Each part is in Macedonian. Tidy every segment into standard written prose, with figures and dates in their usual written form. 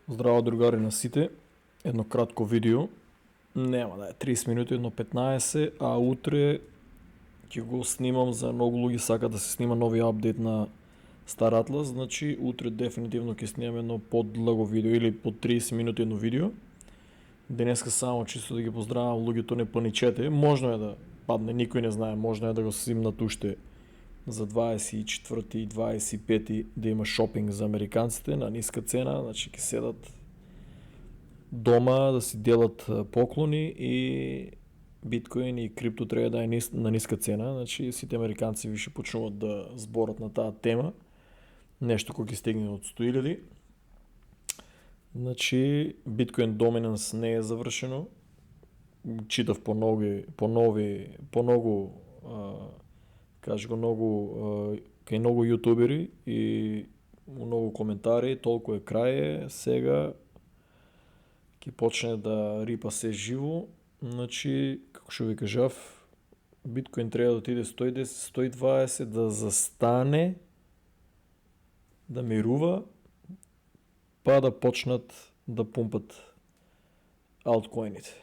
Здраво, другари на сите. Едно кратко видео. Нема да е 30 минути, едно 15, а утре ќе го снимам за многу луѓе сака да се снима нови апдейт на Star Atlas, значи утре дефинитивно ќе снимам едно подлго видео или по 30 минути едно видео. Денеска само чисто да ги поздравам луѓето не паничете. Можно е да падне, никој не знае, можно е да го снимнат уште за 24 и 25 да има шопинг за американците на ниска цена, значи ќе седат дома да си делат поклони и биткоин и крипто треба да е на ниска цена, значи сите американци више почнуваат да зборат на таа тема, нешто кој ќе стигне од 100.000. Значи биткоин доминанс не е завршено, читав по многу кажи го кај многу јутубери и многу коментари, толку е крај сега ќе почне да рипа се живо, значи, како што ви кажав, биткоин треба да отиде 110, 120, да застане, да мирува, па да почнат да пумпат алткоините.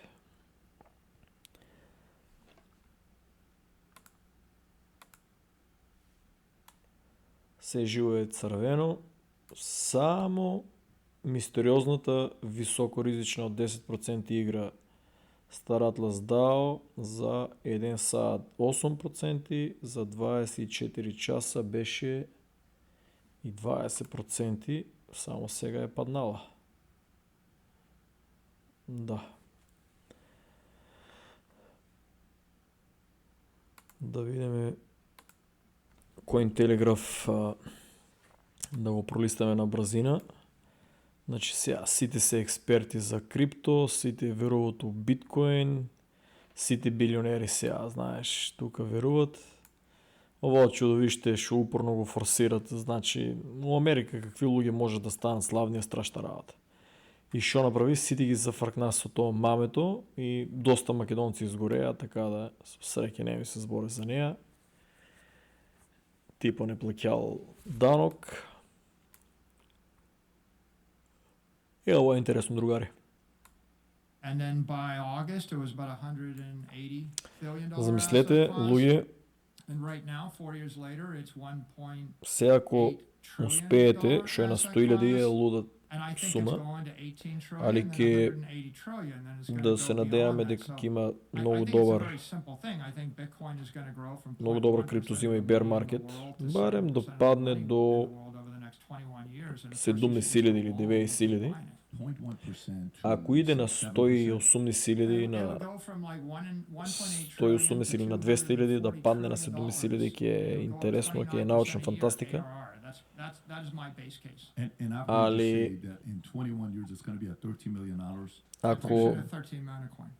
Се живо е црвено, само мистериозната високоризична од 10% игра Star Atlas DAO за 1 саат 8%, за 24 часа беше и 20%, само сега е паднала. Да. Да видиме Cointelegraph, да го пролистаме на брзина. Значи сега сите се експерти за крипто, сите веруваат у биткоин, сите билионери сега, знаеш, тука веруват. Ово чудовиште шо упорно го форсират, значи у Америка какви луѓе може да станат славни е страшна работа. И шо направи, сите ги зафркна со тоа мамето и доста македонци изгореа, така да среќа не ми се збори за неа. Типо не плаќал данок. И ово е интересно, другари. Замислете, луѓе, се ако успеете, што е на 100.000 е луда сума, али ќе да се надеваме дека ќе има многу добар криптозима и bear market, барем да падне до 17.000 или 90.000. Ако иде на 180.000, на 180 или на 200.000, да падне на 70.000, ќе е интересно, ќе е научна фантастика. Али ако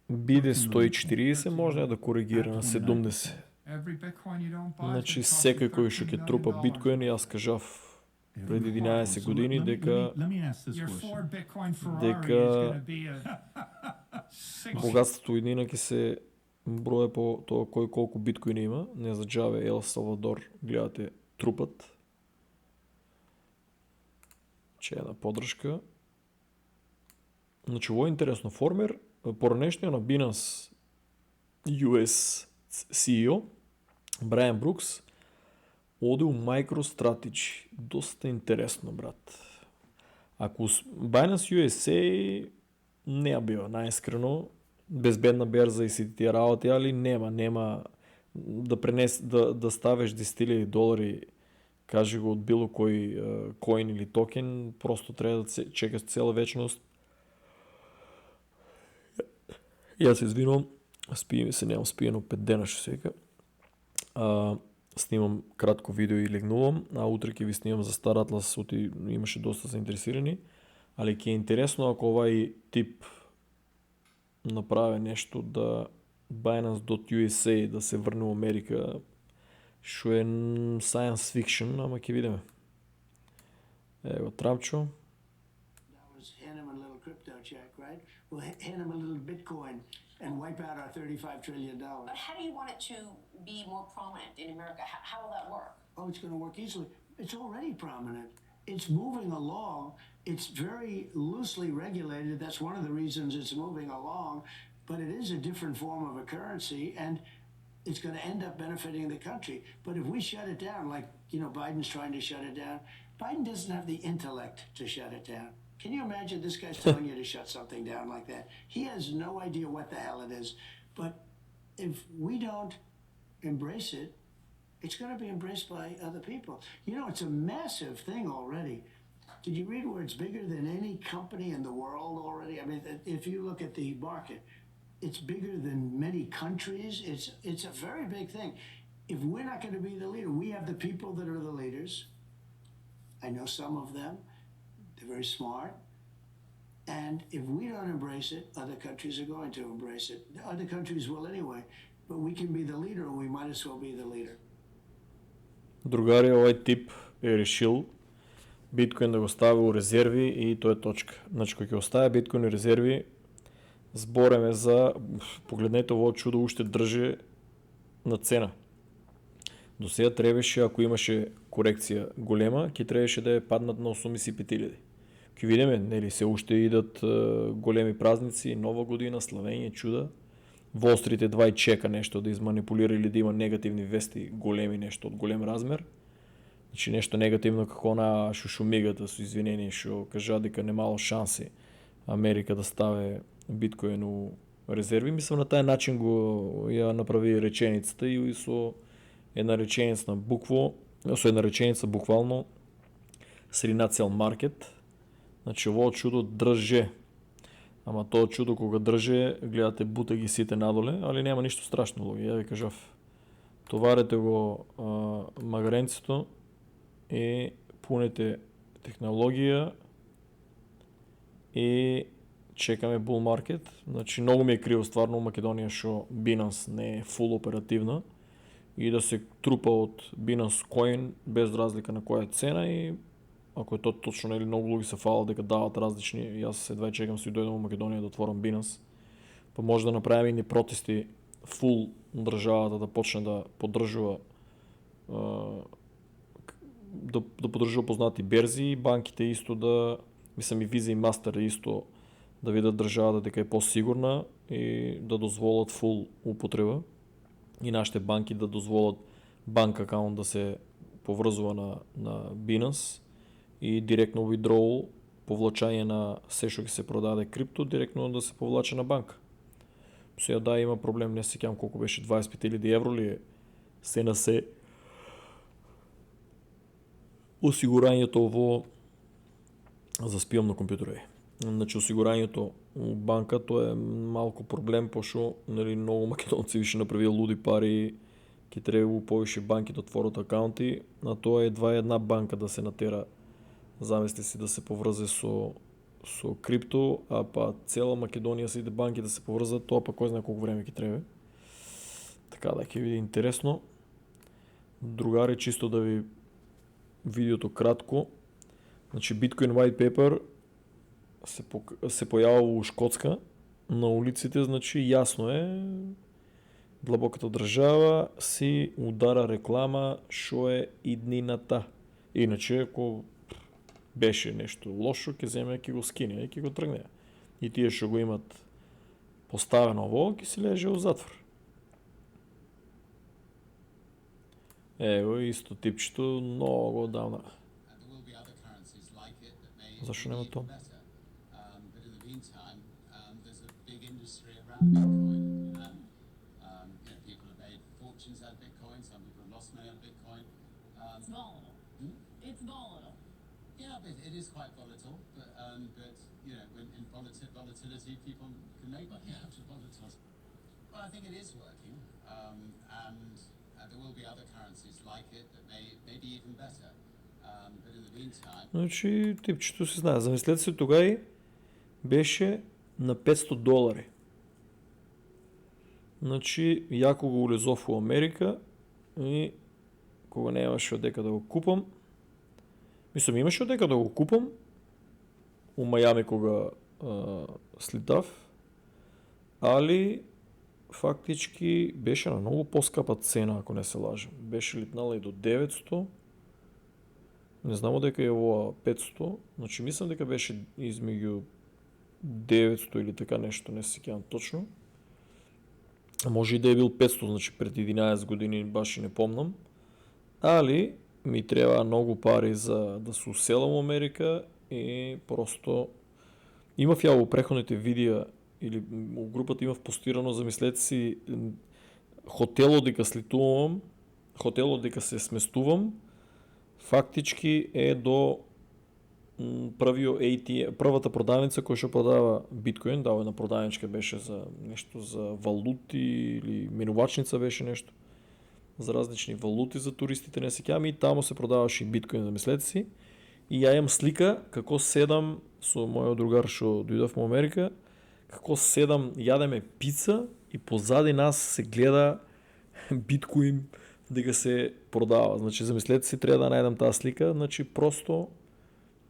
биде 140, може да коригира на 70. Значи секој кој што ќе трупа биткоин, јас кажав пред 11 години дека богатството еднина ќе се броje по тоа кој колку биткоини има, не за џабе Ел Салвадор гледате трупат. Че една подршка. Значи, ово е интересно. Формер, поранешниот на Binance US CEO, Брайан Брукс, оде у MicroStrategy. Доста интересно, брат. Ако Binance USA не ја бива најискрено, безбедна берза и сите тие работи, али нема да ставиш $10,000, кажи го од било кој коин или токен, просто треба да се чекаш цела вечност. Јас се извинувам, спие ми се, немам спиено 5 дена што се вика. Снимам кратко видео и легнувам, а утре ќе ви снимам за Star Atlas, имаше доста заинтересирани, али ќе е интересно ако овај тип направи нешто да Binance.USA да се врне у Америка, што е science fiction, ама ќе видиме. Ево Трамчо. And wipe out our $35 trillion. But how do you want it to be more prominent in America? How will that work? Oh, it's going to work easily. It's already prominent. it's moving along. It's very loosely regulated. That's one of the reasons it's moving along, but it is a different form of a currency, and it's going to end up benefiting the country. But if we shut it down, like, Biden's trying to shut it down, Biden doesn't have the intellect to shut it down. Can you imagine this guy's telling you to shut something down like that? He has no idea what the hell it is. But if we don't embrace it, it's going to be embraced by other people. It's a massive thing already. Did you read where it's bigger than any company in the world already? I mean, if you look at the market, it's bigger than many countries. It's a very big thing. If we're not going to be the leader, we have the people that are the leaders. I know some of them. They're very smart. And if we don't embrace it, other countries are going to embrace it. Other countries will anyway. But we can be the leader, or we might as well be the leader. Другари, ovaj тип е решил биткоин да го стави у резерви и то е точка. Значи, кога ќе оставя биткоин у резерви, збореме за, погледнете ово чудо, уште држи на цена. До сега требаше, ако имаше корекција голема, ќе требаше да е паднат на 85.000. Ќе видиме, нели се уште идат големи празници, нова година, славење, чуда. Wall Street едва и чека нешто да изманипулира или да има негативни вести, големи нешто од голем размер. Значи нешто негативно како на шушумигата со извинение што кажа дека немало шанси Америка да ставе биткоин у резерви. Мислам на тај начин го ја направи реченицата и со една реченица буквално средина цел маркет. Значи ово чудо држе. Ама тоа чудо кога држе, гледате бута ги сите надоле, али нема ништо страшно, луѓе. Ја ви кажав, товарете го магаренцето и пунете технологија и чекаме bull market. Значи многу ми е криво стварно у Македонија што Binance не е фул оперативна и да се трупа од Binance Coin без разлика на која е цена и ако е тоа точно, нели многу луѓе се фалат дека дават различни, јас едва чекам си дојдам во Македонија да отворам Binance, па може да направиме и протести фул државата да почне да поддржува да поддржува познати берзи и банките исто да, мислам и Visa и Master исто да видат државата дека е посигурна и да дозволат фул употреба и нашите банки да дозволат банк акаунт да се поврзува на Binance и директно withdrawal, повлачање на се што ќе се продаде крипто, директно да се повлаче на банка. Сега да, има проблем, не се сеќавам колку беше, 25.000 евро ли е се на се осигурањето во заспивам на компјутер. Значи осигурањето у банка тоа е малку проблем, пошто нели многу македонци више направија луди пари, ќе треба повише банки да отворат акаунти, а тоа е едва една банка да се натера. Замисли си да се поврзе со крипто, а па цела Македонија сите банки да се поврзат, тоа па кој знае колку време ќе треба. Така да ќе биде интересно. Другари, чисто да ви видеото кратко. Значи Bitcoin White Paper се појавува у Шкотска на улиците, значи јасно е длабоката држава си удара реклама што е иднината. Иначе ако беше нешто лошо, ќе земе, ќе го скине и ќе го тргне. И тие што го имат поставено ово, ќе си леже у затвор. Ево, исто типчето, многу одавна. Зашо нема тоа? It is quite volatile, but in volatility, people can make money out of volatility. Well, I think it is working, and there will be other currencies like it that may be even better. But in the meantime... Значи, типчето се знае. Замислете се, тогава беше на $500. Значи, јако го улезов у Америка и кога немаше одека да го купам, мислам, имаше одека да го купам у Мајами кога слетав, али фактички беше на многу поскапа цена, ако не се лажам. Беше литнала и до 900. не знамо дека е ова 500, значи мислам дека беше измеѓу 900 или така нешто, не се сеќавам точно. А може и да е бил 500, значи пред 11 години, баш и не помнам. Али ми треба многу пари за да се уселам во Америка и просто имав ја во преходните видеа или у групата имав постирано, замислете си, хотелот дека слетувам, хотелот дека се сместувам, фактички е до првата продавница која што продава биткоин, да, една продавничка беше за нешто за валути или менувачница беше нешто за различни валути за туристите, не сеќавам, и таму се продаваше и биткоин, замислете си. И ја имам слика како седам со мојот другар што дојдов во Америка, како седам, јадеме пица и позади нас се гледа биткоин дека се продава. Значи, замислете си, треба да најдам таа слика, значи просто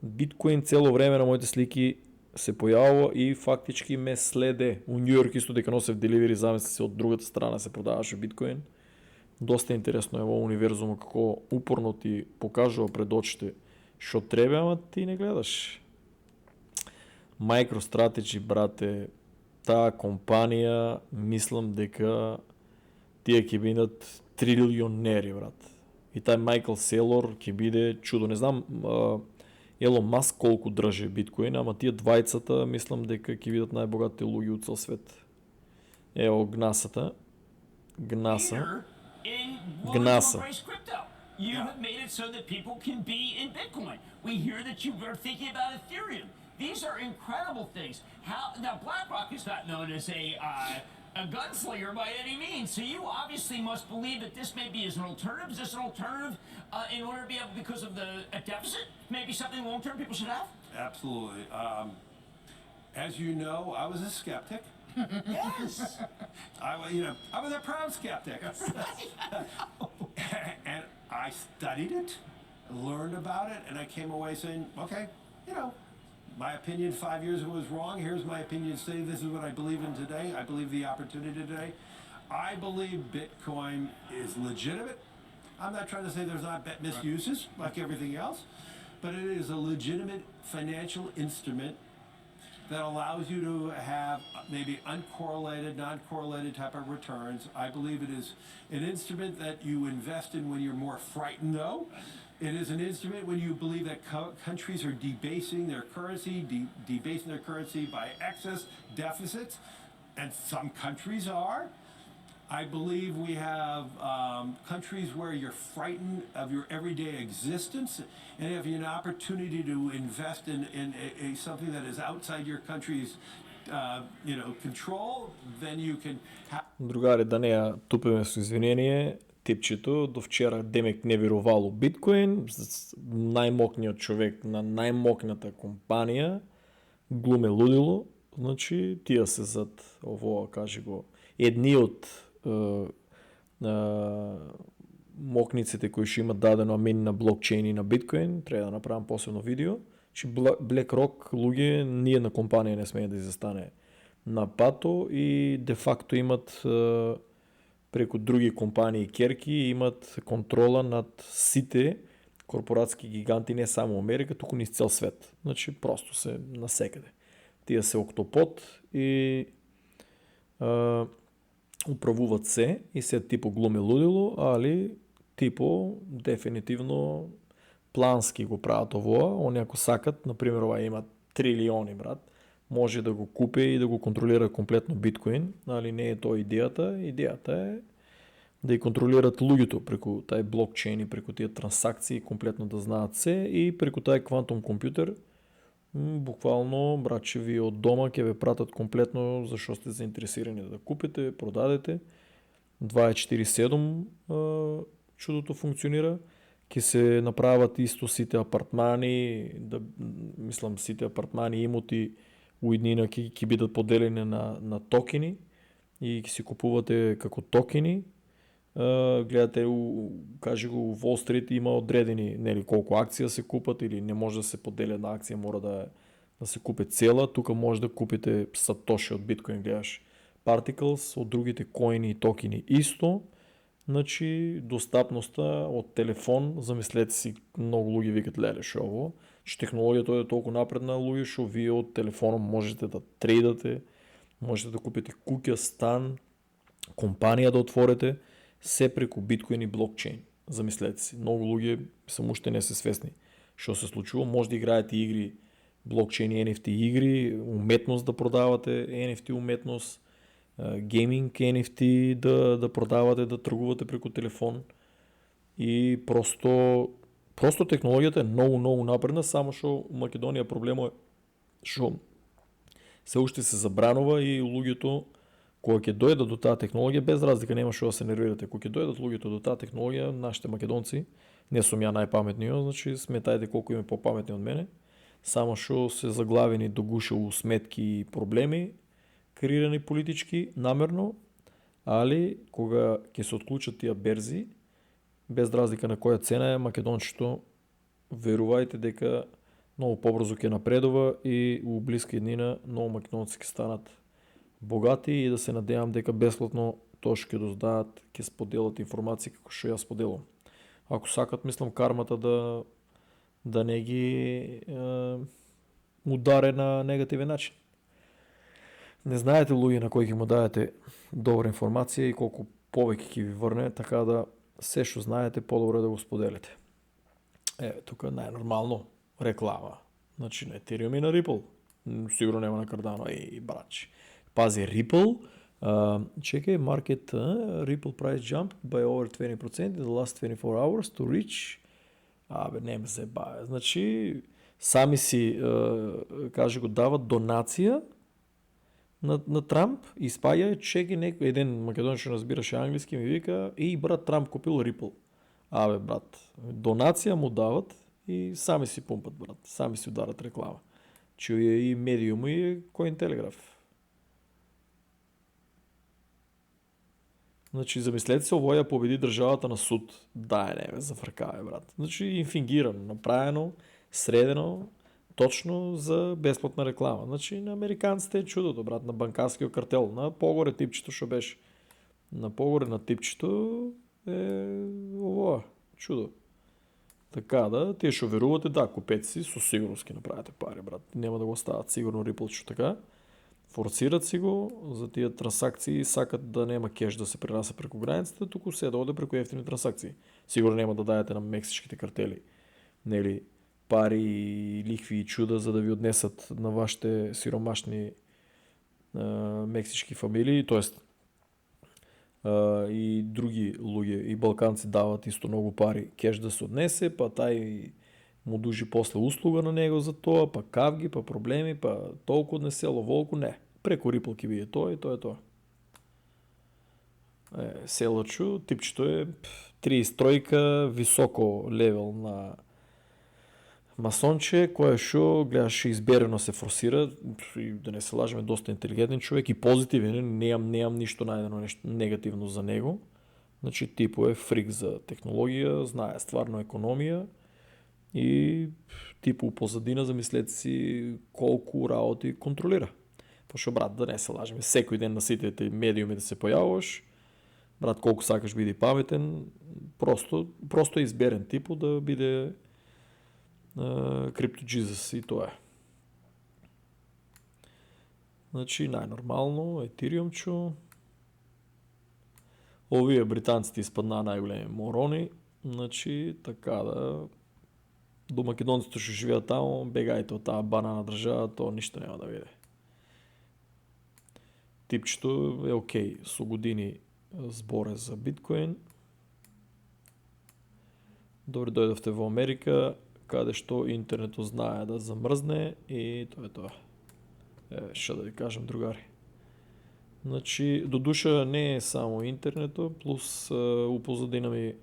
биткоин цело време на моите слики се појавува и фактички ме следе. У Нью Йорк исто дека носев деливери, замисли се од другата страна се продаваше биткоин. Доста интересно е во универзумот како упорно ти покажува пред очите што треба, ама ти не гледаш. MicroStrategy, брате, таа компанија, мислам дека тие ќе бидат трилионери, брат. И тај Майкл Селор ќе биде чудо. Не знам Елон Маск колку држи биткоин, ама тие двајцата мислам дека ќе бидат најбогатите луѓе од цел свет. Ево гнасата. Гнаса. Gnasa. You have made it so that people can be in Bitcoin. We hear that you are thinking about Ethereum. These are incredible things. How now? BlackRock is not known as a gunslinger by any means. So you obviously must believe that this maybe is an alternative. Is this an alternative in order to be able, because of a deficit? Maybe something long term people should have. Absolutely. As you know, I was a skeptic. Yes. I was a proud skeptic. And I studied it, learned about it, and I came away saying, okay, my opinion 5 years ago was wrong. Here's my opinion today. This is what I believe in today. I believe the opportunity today. I believe Bitcoin is legitimate. I'm not trying to say there's not misuses like everything else, but it is a legitimate financial instrument that allows you to have maybe uncorrelated, non-correlated type of returns. I believe it is an instrument that you invest in when you're more frightened, though. It is an instrument when you believe that countries are debasing their currency, debasing their currency by excess deficits, and some countries are. I believe we have countries where you're frightened of your everyday existence, and if you have an opportunity to invest in something that is outside your country's control, then you can have... Другари, да не ја тупиме со извинение, типчето до вчера демек не верувало биткоин, најмокниот човек на најмокната компанија глуме лудило, значи тие се зад ово, кажи го, едни од мокниците кои што имат дадено амин на блокчейн и на биткоин, треба да направам посебно видео. Че BlackRock луѓе, ние на компанија не смее да изостане на пато и де факто имат преку други компании керки имат контрола над сите корпоратски гиганти не само Америка, туку низ цел свет. Значи просто се насекаде. Тие се октопод и управуват се и се типо глуми лудило, али типо дефинитивно плански го прават овоа. Они ако сакат, например, ова има трилиони, брат, може да го купи и да го контролира комплетно биткоин, али не е тоа идејата. Идејата е да ја контролират луѓето преку тај блокчейн и преку тие трансакции, комплетно да знаат се и преку тај квантум компјутер буквално, братче, ви од дома ќе ве пратат комплетно зашо сте заинтересирани да купите, продадете. 24/7 чудото функционира. Ќе се направат исто сите апартмани, мислам сите апартмани и имоти у иднина ќе бидат поделени на токени и ќе си купувате како токени. Гледате, кажи го, у Wall Street има одредени, нели, колку акција се купат или не може да се поделя на акција, мора да се купи цела. Тука може да купите сатоши од биткоин, гледаш Particles, од другите коини и токени исто. Значи достъпността от телефон, замислете си, много луги викат леле шово, че технологията е толкова напредна, луги, шо вие от телефона можете да трейдате, можете да купите кукя, стан, компания да отворите, все преко биткоин и блокчейн. Замислете си, много луги само ще не са свестни. Що се случило? Може да играете игри, блокчейн и NFT игри, уметност да продавате, NFT уметност, гейминг NFT да продавате, да търгувате преко телефон и просто технологията е много напредна, само що Македония проблема е, що все още се забранува и луѓето кога ќе дојдат до таа технологија, без разлика нема што да се нервирате. Кога ќе дојдат луѓето до таа технологија, нашите македонци, не сум ја најпаметниот, значи сметајте колку им е попаметни од мене, само што се заглавени до гуша у сметки и проблеми, креирани политички, намерно, али кога ќе се отклучат тие берзи, без разлика на која цена е, македончето, верувајте дека много побрзо ќе напредува и у блиска иднина много македонци ќе станат богати и да се надевам дека бесплатно тоа што ќе доздаат, ќе споделат информации како што ја споделам. Ако сакат, мислам кармата да не ги ударе на негативен начин. Не знаете луѓе на кои ќе му дадете добра информација и колку повеќе ќе ви врне, така да се што знаете подобро да го споделите. Тука најнормално реклама. Значи на Ethereum и на Ripple. Сигурно нема на Cardano и брачи. Пази Ripple, чекай, market Ripple price jump by over 20% in the last 24 hours to reach нема се баве. Значи сами си каже го дават донација на Трамп и спаја чеки некој еден македонец што разбираше англиски ми вика и брат Трамп купил Ripple. Брат, донација му дават и сами си пумпат, брат. Сами си ударат реклама. Чуе и Medium и Cointelegraph. Значи, замислете се, овоја победи државата на суд. Зафркаве, брат. Значи, инфингирано, направено, средено, точно за бесплатна реклама. Значи, на американците е чудото, брат, на банкарскиот картел. На погоре типчето што беше. На погоре на типчето е овоа, чудо. Така да, тие што верувате, да, купете си, со сигурност ќе направите пари, брат. Нема да го стават сигурно Ripple така. Форцират си го за тие трансакции, сакат да нема кеш да се пренася преку границата, туку се да оде преку ефтини трансакции. Сигурно нема да дајете на мексичките картели, нели, пари, лихви и чуда за да ви однесат на вашите сиромашни мексички фамилии, тоест и други луѓе и балканци дават исто многу пари кеш да се однесе, па тај му дужи после услуга на него за тоа, па кавги, па проблеми, па толку однесело, волку, не. Преку Ripple ќе биде тоа и тоа е тоа. Селачу, типчето е 33 високо левел на масонче, кое шо гледаш изберено се форсира и да не се лажеме, доста интелигентен човек и позитивен, неам ништо најдено нешто негативно за него. Значи типо е фрик за технологија, знае стварно економија и типо позадина замислете си колку работи контролира. Пошто брат, да не се лажеме, секој ден на сите медиуми да се појавуваш, брат, колку сакаш биди паметен, просто е изберен типо да биде Crypto Jesus и тоа е. Значи, најнормално, Ethereum-чу. Овие британците испаднаа најголеми морони, значи, така да, до македонците што живеат таму, бегајте од таа банана држава, тоа ништо нема да види. Типчето е окей, со години зборе за биткоин. Добре дојдовте во Америка, каде што интернетот знае да замрзне и тоа е тоа. Што да ви кажам, другари. Значи, до душа не е само интернетот, плюс у позадина ми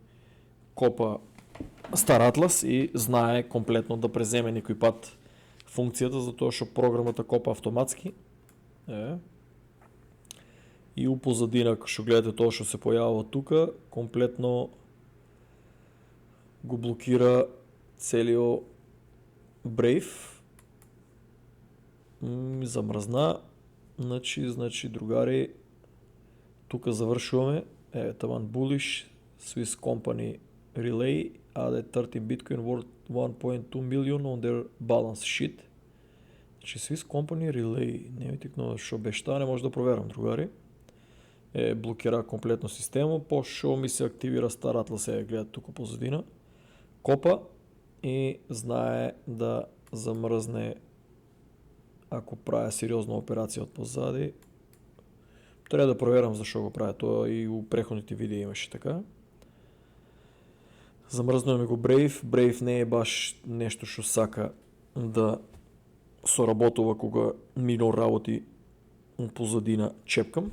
копа Стар Атлас и знае комплетно да преземе некој пат функцијата, затоа што програмата копа автоматски. И у позадина, што гледате тоа што се појавува тука, комплетно го блокира целиот Brave. Замрзна. Значи, другари, тука завршуваме. Таман булиш, Swiss company Relay added 13 Bitcoin worth 1.2 million on their balance sheet. Значи Swiss company Relay, не ми тикнува шо беше таа, не може да проверам, другари. Блокира комплетно систему, пошо ми се активира старатла, сега гледат тук позадина. Копа и знае да замръзне, ако правя сериозна операция от позади. Трябва да проверям защо го правя, това и у преходните видео имаше така. Замръзнува ми го Brave. Brave не е баш нещо шо сака да соработува кога милион работи позадина чепкам.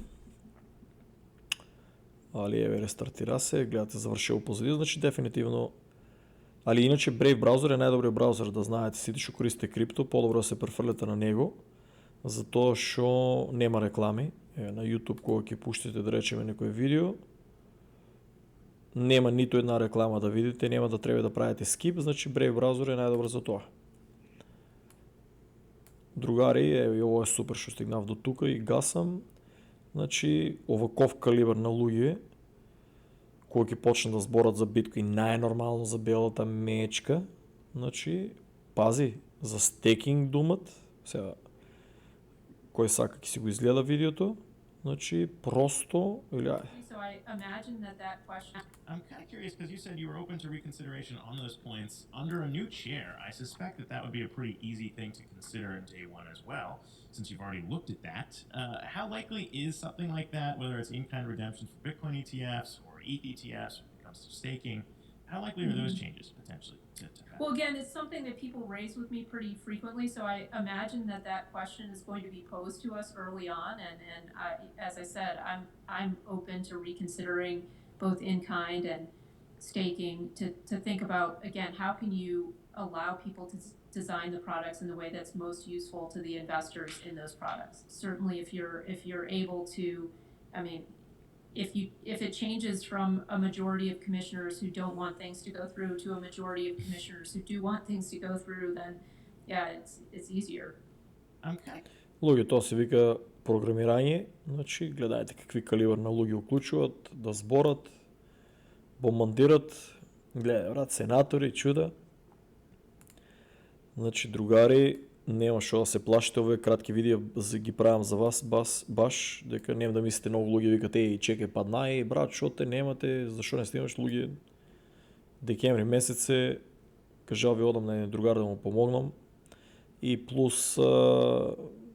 Али еве рестартира се, гледате завършило позади, значи дефинитивно. Али иначе Brave браузър е най-добрият браузър, да знаете сите шо користите крипто, по-добро да се префърляте на него, затоа шо нема реклами. На YouTube кога ќе пуштите да речеме некој видео, нема нито една реклама да видите, нема да треба да правите скип, значи Brave браузър е најдобар за тоа. Другари, ево и ово е супер што стигнав до тука и гасам. Значи оваков калибар на луѓе кои ќе почнат да зборат за биткоин најнормално за белата мечка. Значи пази, за стекинг думат. Сега кој сака ќе си го изгледа видеото. Значи просто или So I imagine that question. I'm kind of curious because you said you were open to reconsideration on those points under a new chair. I suspect that would be a pretty easy thing to consider in day one as well, since you've already looked at that. How likely is something like that, whether it's in-kind redemption for Bitcoin ETFs or ETH ETFs when it comes to staking? How likely are those changes potentially to happen? Well, again, it's something that people raise with me pretty frequently, so I imagine that question is going to be posed to us early on, and I, as I said, I'm open to reconsidering both in-kind and staking to think about, again, how can you allow people to design the products in the way that's most useful to the investors in those products. Certainly if you're able to, I mean, if it changes from a majority of commissioners who don't want things to go through to a majority of commissioners who do want things to go through, then yeah, it's easier. Okay. Луѓе, тоа се вика програмирање, значи гледајте какви калибар на луѓе уклучуват, да зборат, бомбандират, гледај брат, сенатори, чуда. Значи другари, нема шо да се плашите, овие кратки видеа ги правам за вас, баш, дека нема да мислите многу луѓе викате, еј, чекај падна, еј, брат, шо те немате, зашо не снимаш луѓе? Декември месец кажал ви одам на еден другар да му помогнам и плюс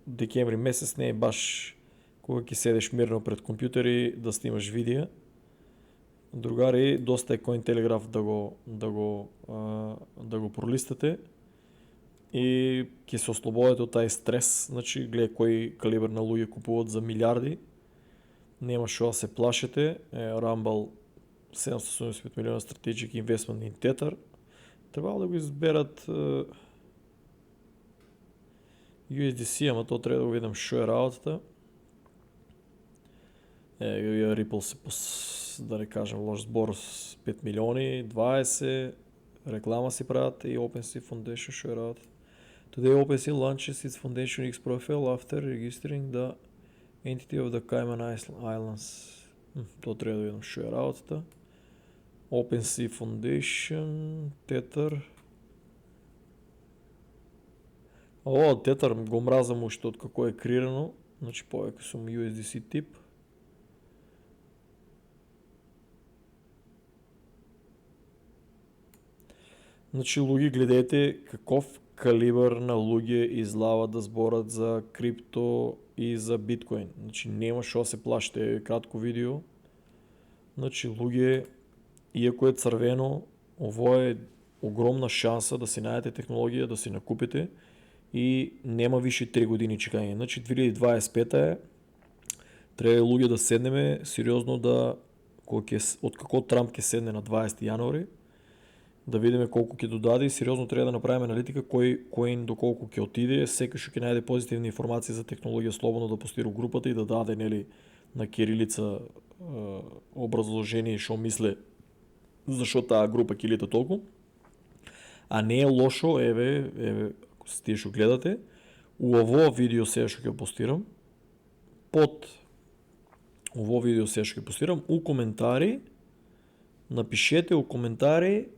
декември месец не е баш кога ќе седеш мирно пред компјутери да снимаш видеа. Другари, доста е Cointelegraph да го пролистате и ќе се ослободите од тај стрес, значи гледај кој калибар на луѓе купуваат за милиарди. Нема шо да се плашите. Rumble 775 милиона Strategic Investment in Tether. Требало да го изберат USDC, ама то треба да го видам шо е работата. Ripple се да не кажем лош збор с 5 милиони, 20, реклама си правят и OpenSea Foundation шо е работата. Today OpenSea launches its Foundation X profile after registering the entity of the Cayman Islands. То трябва да видим шо е работата. OpenSea Foundation, Tether. Tether го мразам уште од како е креирано, значи повеќе сум USDC тип. Значи луѓе, гледайте каков калибар на луѓе излава да зборат за крипто и за биткоин. Значи нема шо се плашите, кратко видео. Значи луѓе, иако е црвено, ово е огромна шанса да си најдете технологија, да си накупите и нема више 3 години чекање. Значи 2025 е, треба луѓе да седнеме сериозно да, од како Трамп ќе седне на 20 јануари, да видиме колку ќе додаде и сериозно треба да направиме аналитика кој коин доколку ќе отиде, секој што ќе најде позитивни информации за технологија слободно да постира групата и да даде нели на кирилица образложение што мисле зашо таа група ќе лета толку. А не е лошо, еве, ако сте што гледате, у ово видео сега што ќе постирам, под ово видео сега што ќе постирам, у коментари Напишете у коментари,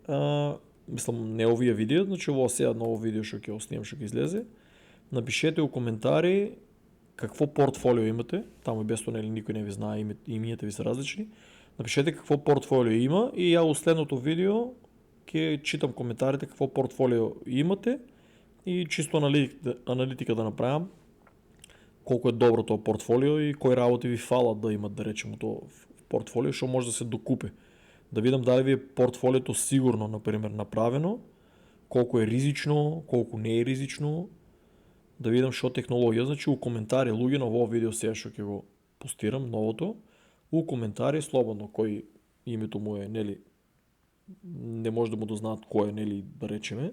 мислам не овие видео, значи ово сега ново видео што ќе го снимам, што ќе излезе. Напишете у коментари какво портфолио имате, таму без тоа никој не ви знае, имињата ви се различни. Напишете какво портфолио има и ја у следното видео ќе читам коментарите какво портфолио имате и чисто аналитика да направам колку е добро тоа портфолио и кои работи ви фалат да имат, да речеме, тоа портфолио, што може да се докупи. Да видам дали ви е портфолиото сигурно, например, направено, колку е ризично, колку не е ризично, да видам што технологија, значи у коментари луѓе на овој видео сега што ќе го постирам новото, у коментари слободно кој името му е, нели, не може да му дознаат кој е, нели, да речеме,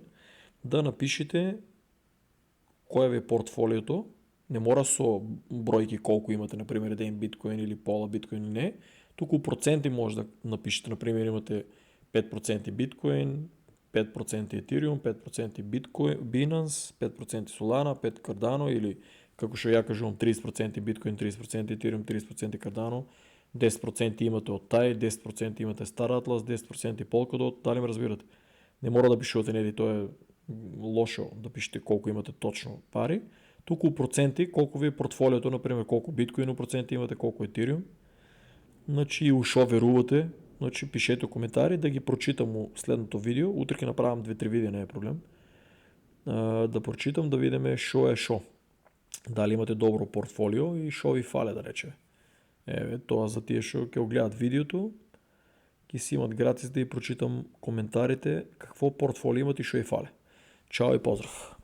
да напишете кој ви е портфолиото, не мора со бројки колку имате, например, 1 биткоин или пола биткоин или не, туку проценти може да напишете, например, имате 5% биткоин, 5% Ethereum, 5% Bitcoin, Binance, 5% Solana, 5% Cardano или како што ја кажувам 30% Bitcoin, 30% Ethereum, 30% Cardano, 10% имате од тај, 10% имате Star Atlas, 10% Polkadot, дали ме разбирате? Не мора да пишувате, нели, тоа е лошо да пишете колку имате точно пари, туку проценти, колку ви е портфолиото, например, колку биткоин проценти имате, колку Ethereum, значи и ушо верувате, значи пишете коментари да ги прочитам у следното видео, утре ќе направам 2-3 видеа, не е проблем, да прочитам да видиме шо е шо, дали имате добро портфолио и шо ви фале, да рече. Еве, тоа за тие што ќе го гледат видеото, ќе си имат гратис да и прочитам коментарите какво портфолио имат и шо и фале. Чао и поздрав!